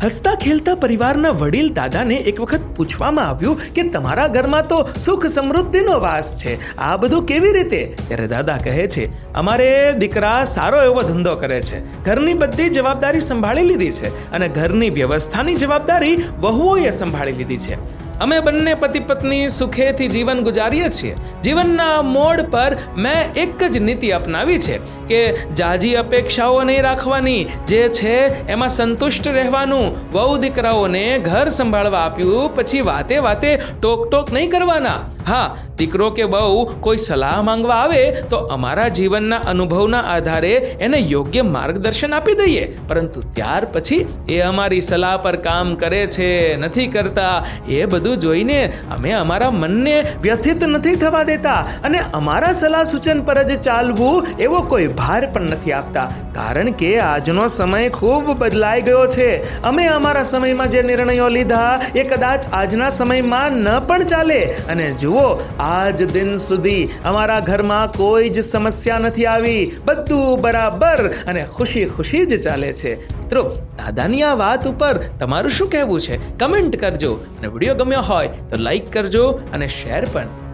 હસતા ખેલતા પરિવારના વડીલ દાદાને એક વખત પૂછવામાં આવ્યું કે તમારા ઘરમાં તો સુખ સમૃદ્ધિનો વાસ છે, આ બધું કેવી રીતે? ત્યારે દાદા કહે છે, અમારે દીકરા સારો એવો ધંધો કરે છે, ઘરની બધી જવાબદારી સંભાળી લીધી છે અને ઘરની વ્યવસ્થાની જવાબદારી વહુઓએ સંભાળી લીધી છે. અમે બંને પતિ પત્ની સુખેથી જીવન ગુજારીએ છીએ. જીવનના મોડ પર મેં એક જ નીતિ અપનાવી છે કે જાજી અપેક્ષાઓ નહીં રાખવાની, જે છે એમાં સંતુષ્ટ રહેવાનું. વહુ દીકરાઓને ઘર સંભાળવા આપ્યું પછી વાતે વાતે ટોક ટોક નહીં કરવાના. હા, દીકરો કે બહુ કોઈ સલાહ માંગવા આવે તો અમારા જીવનના અનુભવના આધારે એને યોગ્ય માર્ગદર્શન આપી દઈએ, પરંતુ ત્યાર પછી એ અમારી સલાહ પર કામ કરે છે નથી કરતા, એ બધું જોઈને અમે અમારા મનને વ્યથિત નથી થવા દેતા અને અમારા સલાહ સૂચન પર જ ચાલવું એવો કોઈ ભાર પણ નથી આપતા, કારણ કે આજનો સમય ખૂબ બદલાઈ ગયો છે. અમે અમારા સમયમાં જે નિર્ણયો લીધા એ કદાચ આજના સમયમાં ન પણ ચાલે. અને જુઓ, આજ દિન સુધી અમારા ઘરમાં કોઈ જ સમસ્યા નથી આવી, બધું બરાબર અને ખુશી ખુશી જ ચાલે છે. મિત્રો, દાદાની આ વાત ઉપર તમારું શું કહેવું છે? કમેન્ટ કરજો અને વિડીયો ગમ્યો હોય તો લાઈક કરજો અને શેર પણ.